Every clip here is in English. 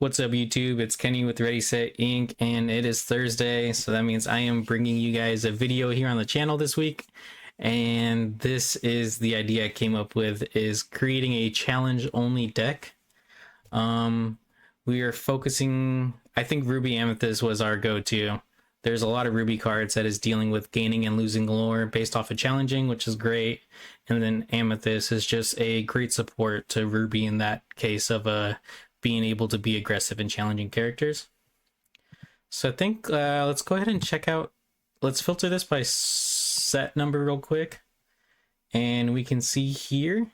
What's up, YouTube? It's Kenny with Readysetink, and it is Thursday, so that means I am bringing you guys a video here on the channel this week. And this is the idea I came up with, is creating a challenge-only deck. We are focusing, I think Ruby Amethyst was our go-to. There's a lot of Ruby cards that is dealing with gaining and losing lore based off of challenging, which is great. And then Amethyst is just a great support to Ruby in that case of being able to be aggressive and challenging characters. So I think let's go ahead and check out, let's filter this by set number real quick. And we can see here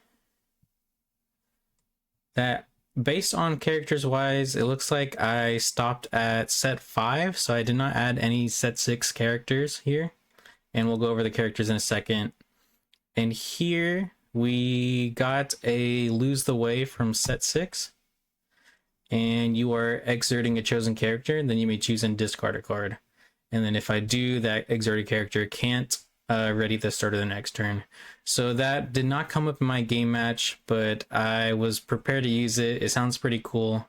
that based on characters wise, it looks like I stopped at set 5, so I did not add any set 6 characters here. And we'll go over the characters in a second. And here we got a lose the way from set 6. And you are exerting a chosen character, then you may choose and discard a card. And then if I do, that exerted character can't ready the start of the next turn. So that did not come up in my game match, but I was prepared to use it. It sounds pretty cool.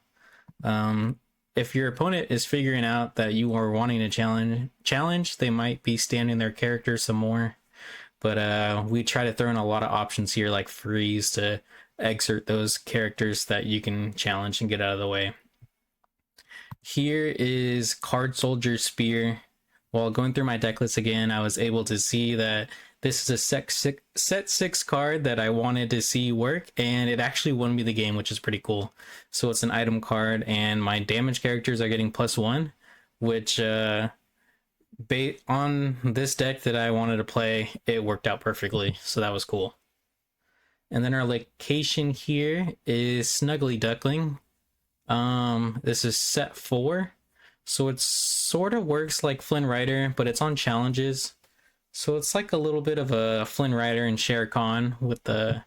If your opponent is figuring out that you are wanting to challenge, they might be standing their character some more. But we try to throw in a lot of options here, like freeze to exert those characters that you can challenge and get out of the way. Here is Card Soldier Spear. While going through my deck list again, I was able to see that this is a set 6 card that I wanted to see work, and it actually won me the game, which is pretty cool. So it's an item card, and my damage characters are getting +1, which on this deck that I wanted to play, it worked out perfectly, so that was cool. And then our location here is Snuggly Duckling. This is set 4. So it sort of works like Flynn Rider, but it's on challenges. So it's like a little bit of a Flynn Rider and Shere Khan with the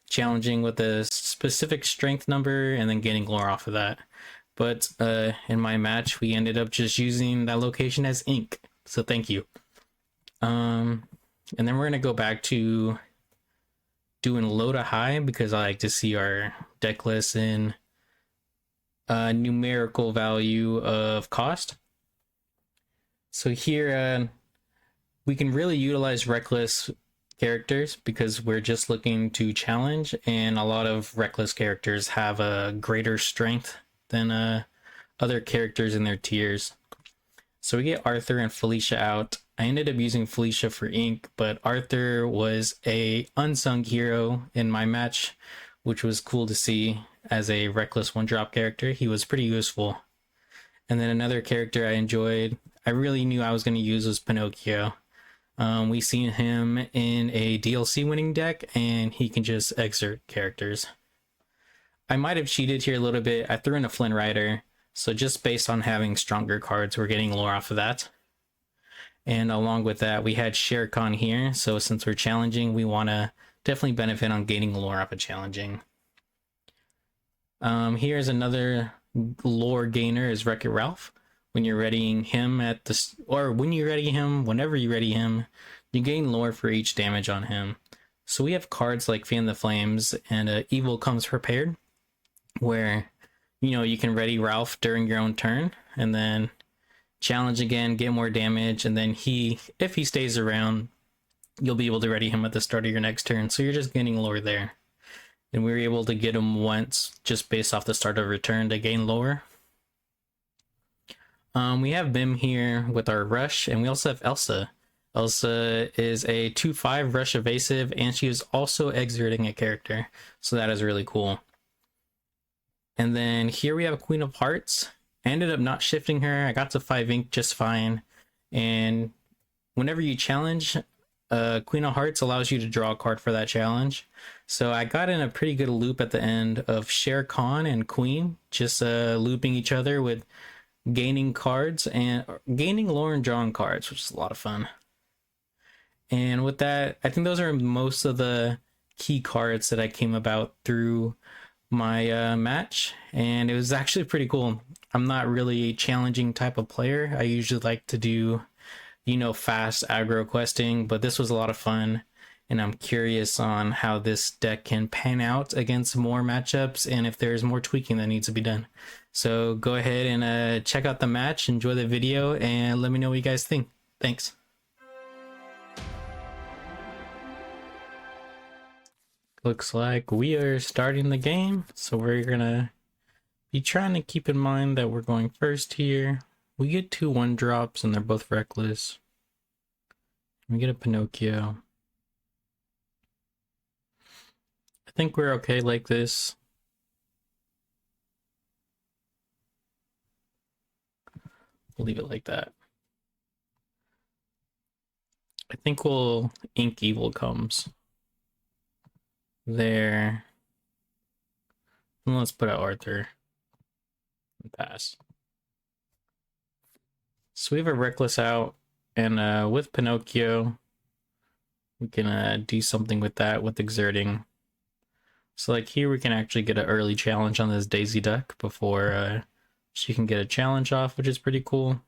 challenging with a specific strength number and then gaining lore off of that. But in my match, we ended up just using that location as ink. So thank you. And then we're going to go back to doing low to high because I like to see our deck list in numerical value of cost. So here we can really utilize reckless characters because we're just looking to challenge, and a lot of reckless characters have a greater strength than other characters in their tiers. So we get Arthur and Felicia out. I ended up using Felicia for ink, but Arthur was a unsung hero in my match, which was cool to see as a reckless one-drop character. He was pretty useful. And then another character I enjoyed, I really knew I was going to use, was Pinocchio. We seen him in a DLC winning deck, and he can just exert characters. I might have cheated here a little bit. I threw in a Flynn Rider, so just based on having stronger cards, we're getting lore off of that. And along with that, we had Shere Khan here, so since we're challenging, we want to definitely benefit on gaining lore off of challenging. Here's another lore gainer, is Wreck-It Ralph. When you're readying him whenever you ready him, you gain lore for each damage on him. So we have cards like Fan the Flames and Evil Comes Prepared, where you can ready Ralph during your own turn and then challenge again, get more damage, and then if he stays around, you'll be able to ready him at the start of your next turn. So you're just gaining lore there. And we were able to get him once just based off the start of return to gain lore. We have Bim here with our Rush, and we also have Elsa. Elsa is a 2/5 Rush evasive, and she is also exerting a character. So that is really cool. And then here we have Queen of Hearts. I ended up not shifting her. I got to 5 ink just fine. And whenever you challenge, Queen of Hearts allows you to draw a card for that challenge. So I got in a pretty good loop at the end of Shere Khan and Queen, just looping each other with gaining cards and gaining lore and drawing cards, which is a lot of fun. And with that, I think those are most of the key cards that I came about through my match, and it was actually pretty cool. I'm not really a challenging type of player. I usually like to do fast aggro questing, but this was a lot of fun. and I'm curious on how this deck can pan out against more matchups and if there's more tweaking that needs to be done. So go ahead and check out the match, enjoy the video, and let me know what you guys think. Thanks. Looks like we are starting the game, so we're gonna be trying to keep in mind that we're going first here. We get 2 1-drops and they're both reckless. We get a Pinocchio. I think we're okay like this. We'll leave it like that. I think we'll ink Evil Comes there. And let's put out Arthur and pass. So we have a reckless out, and with Pinocchio, we can do something with that with exerting. So like here we can actually get an early challenge on this Daisy Duck before she can get a challenge off, which is pretty cool.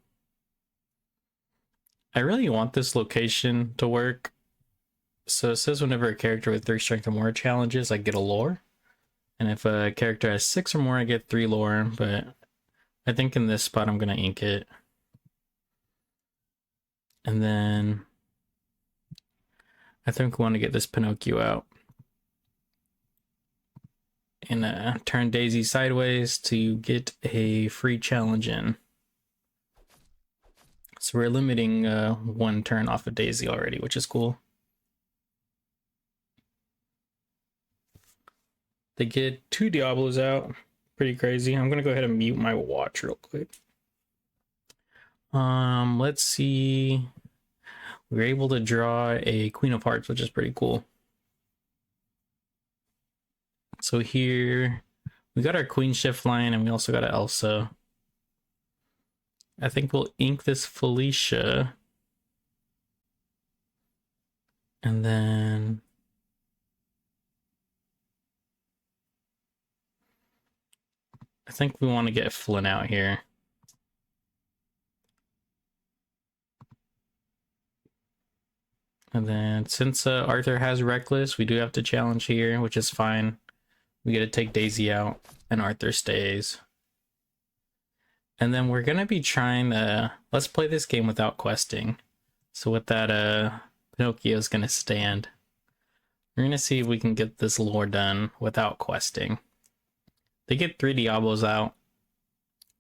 I really want this location to work. So it says whenever a character with 3 strength or more challenges, I get a lore. And if a character has 6 or more, I get 3 lore. But I think in this spot, I'm going to ink it. And then I think we want to get this Pinocchio out. And turn Daisy sideways to get a free challenge in. So we're limiting 1 turn off of Daisy already, which is cool. They get 2 Diablos out. Pretty crazy. I'm gonna go ahead and mute my watch real quick. Let's see. We were able to draw a Queen of Hearts, which is pretty cool. So here we got our Queen Shift line, and we also got an Elsa. I think we'll ink this Felicia. And then I think we want to get Flynn out here. And then since Arthur has Reckless, we do have to challenge here, which is fine. We get to take Daisy out, and Arthur stays. And then we're going to be trying to... Let's play this game without questing. So with that, Pinocchio is going to stand. We're going to see if we can get this lore done without questing. They get 3 Diablos out.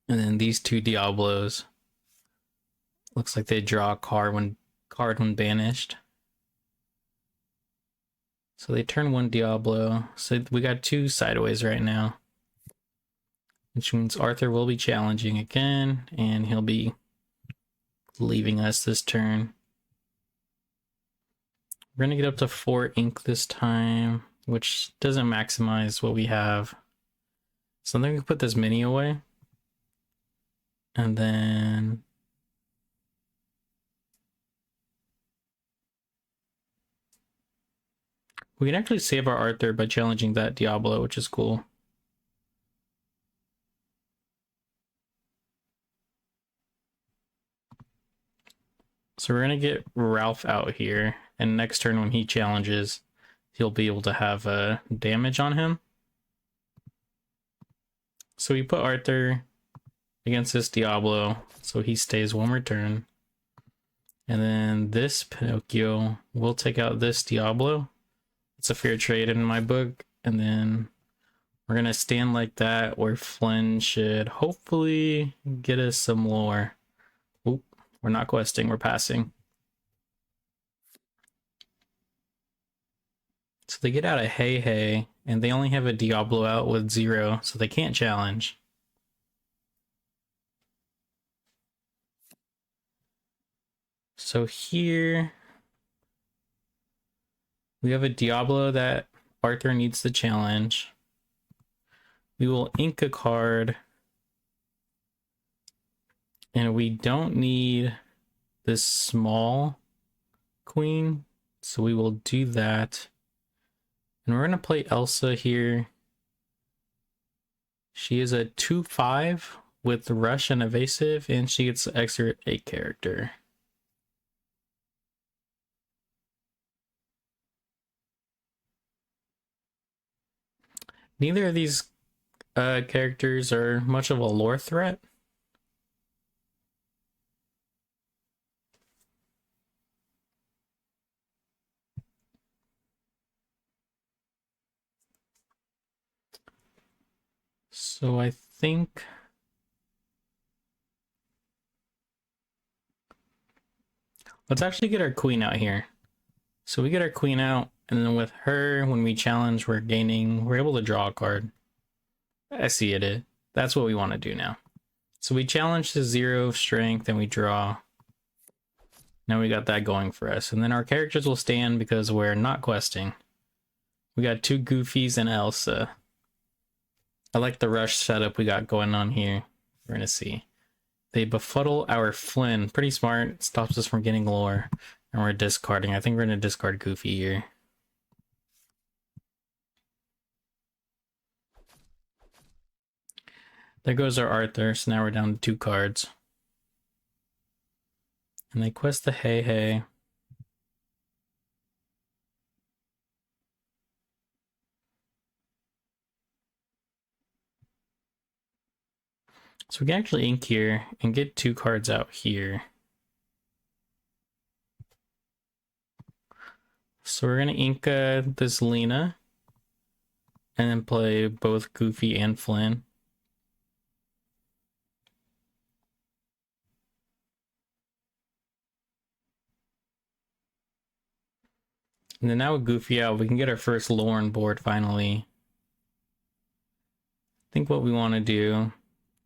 And then these 2 Diablos. Looks like they draw a card when banished. So they turn 1 Diablo. So we got 2 sideways right now. Which means Arthur will be challenging again. And he'll be leaving us this turn. We're going to get up to 4 ink this time. Which doesn't maximize what we have. So then we can put this mini away. And then... we can actually save our Arthur by challenging that Diablo, which is cool. So we're going to get Ralph out here, and next turn when he challenges, he'll be able to have damage on him. So we put Arthur against this Diablo, so he stays 1 more turn. And then this Pinocchio will take out this Diablo. It's a fair trade in my book. And then we're going to stand like that, where Flynn should hopefully get us some lore. Oop, we're not questing, we're passing. So they get out a Hey Hey, and they only have a Diablo out with 0, so they can't challenge. So here we have a Diablo that Arthur needs to challenge. We will ink a card. And we don't need this small queen, so we will do that. And we're going to play Elsa here. She is a 2/5 with rush and evasive, and she gets to exert a character. Neither of these characters are much of a lore threat. So I think let's actually get our queen out here. So we get our queen out, and then with her, when we challenge, we're able to draw a card. I see it. That's what we want to do now. So we challenge to 0 strength and we draw. Now we got that going for us. And then our characters will stand because we're not questing. We got 2 Goofies and Elsa. I like the rush setup we got going on here. We're gonna see. They befuddle our Flynn. Pretty smart. It stops us from getting lore. And we're discarding. I think we're gonna discard Goofy here. There goes our Arthur. So now we're down to 2 cards. And they quest the Hey Hey. So we can actually ink here and get 2 cards out here. So we're gonna ink this Lena and then play both Goofy and Flynn. And then now with Goofy out, we can get our first lore on board finally. I think what we want to do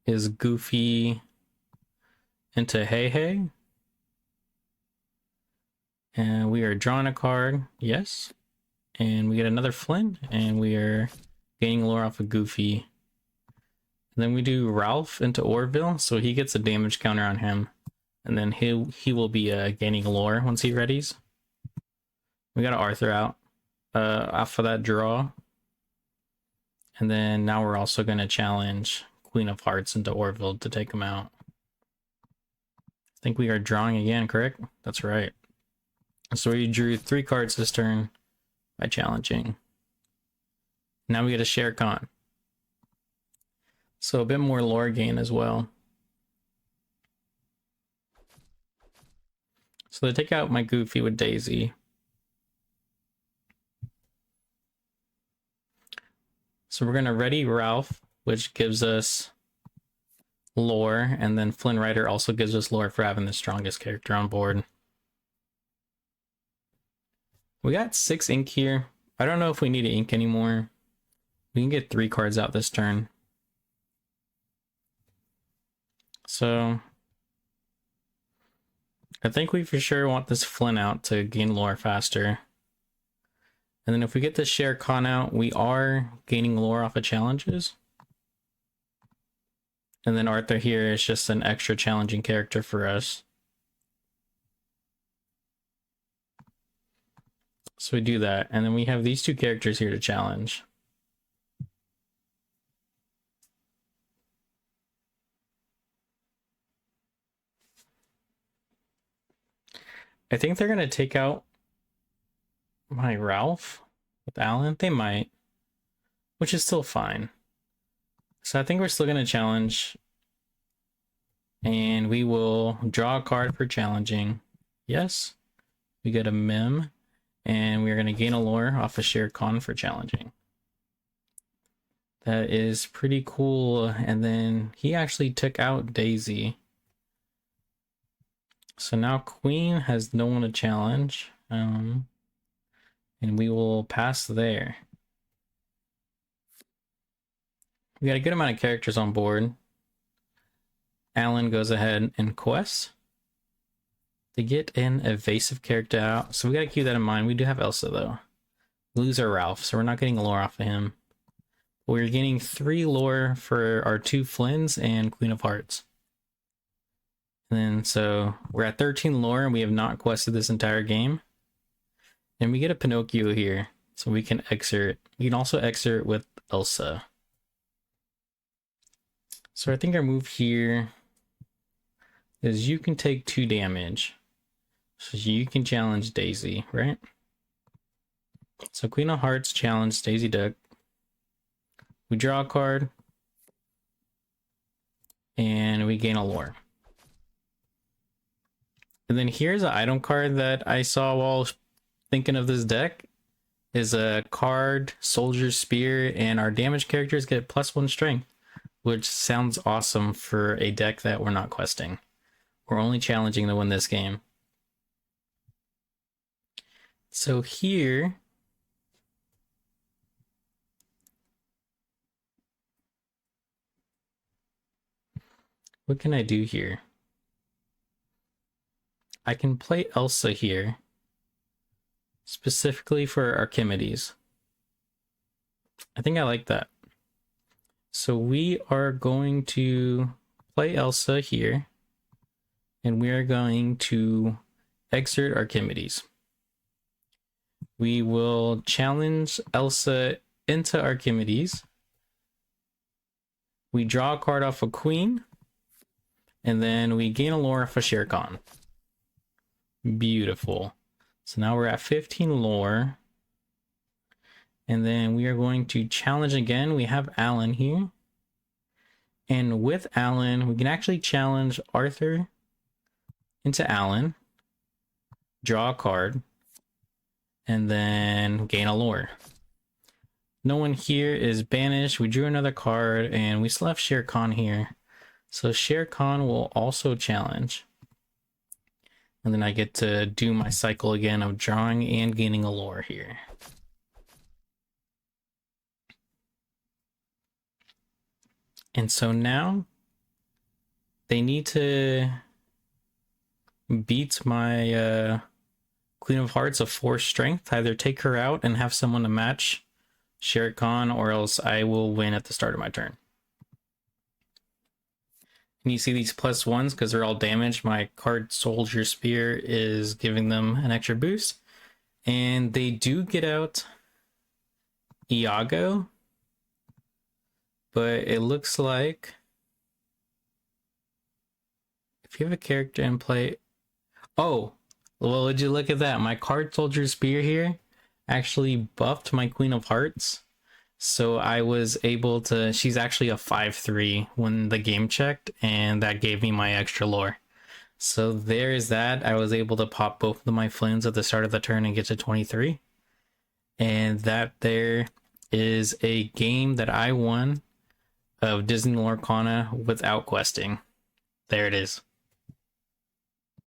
is Goofy into Hey Hey. And we are drawing a card, yes. And we get another Flynn, and we are gaining lore off of Goofy. And then we do Ralph into Orville, so he gets a damage counter on him. And then he will be gaining lore once he readies. We got Arthur out off of that draw. And then now we're also going to challenge Queen of Hearts into Orville to take him out. I think we are drawing again, correct? That's right. So we drew 3 cards this turn by challenging. Now we get a Shere Khan. So a bit more lore gain as well. So they take out my Goofy with Daisy. So we're going to ready Ralph, which gives us lore, and then Flynn Rider also gives us lore for having the strongest character on board. We got 6 ink here. I don't know if we need to ink anymore. We can get 3 cards out this turn. So I think we for sure want this Flynn out to gain lore faster. And then if we get this Shere Khan out, we are gaining lore off of challenges. And then Arthur here is just an extra challenging character for us. So we do that, and then we have these 2 characters here to challenge. I think they're going to take out my Ralph with Alan. They might, which is still fine. So I think we're still going to challenge. And we will draw a card for challenging. Yes. We get a Mim. And we're going to gain a lore off a Shere Khan for challenging. That is pretty cool. And then he actually took out Daisy. So now Queen has no one to challenge. And we will pass there. We got a good amount of characters on board. Alan goes ahead and quests to get an evasive character out. So we got to keep that in mind. We do have Elsa though. Lose our Ralph, so we're not getting lore off of him. But we're getting 3 lore for our 2 Flynns and Queen of Hearts. And then so we're at 13 lore and we have not quested this entire game. And we get a Pinocchio here, so we can exert. We can also exert with Elsa. So I think our move here is you can take 2 damage. So you can challenge Daisy, right? So Queen of Hearts challenged Daisy Duck. We draw a card, and we gain a lore. And then here's an item card that I saw while thinking of this deck. Is a card, Soldier Spear, and our damage characters get +1 strength, which sounds awesome for a deck that we're not questing. We're only challenging to win this game. So here, what can I do here? I can play Elsa here, specifically for Archimedes. I think I like that. So we are going to play Elsa here, and we are going to exert Archimedes. We will challenge Elsa into Archimedes. We draw a card off a queen, and then we gain a lore off a Shere Khan. Beautiful. So now we're at 15 lore. And then we are going to challenge again. We have Alan here. And with Alan, we can actually challenge Arthur into Alan, draw a card, and then gain a lore. No one here is banished. We drew another card, and we still have Shere Khan here. So Shere Khan will also challenge. And then I get to do my cycle again of drawing and gaining a lore here. And so now they need to beat my Queen of Hearts of 4 strength, either take her out and have someone to match Shere Khan, or else I will win at the start of my turn. And you see these +1s because they're all damaged. My card Soldier Spear is giving them an extra boost. And they do get out Iago, but it looks like if you have a character in play... Oh, well, would you look at that? My card Soldier Spear here actually buffed my Queen of Hearts. So I was able to... She's actually a 5/3 when the game checked, and that gave me my extra lore. So there is that. I was able to pop both of my Flins at the start of the turn and get to 23. And that there is a game that I won of Disney Lorcana without questing. There it is.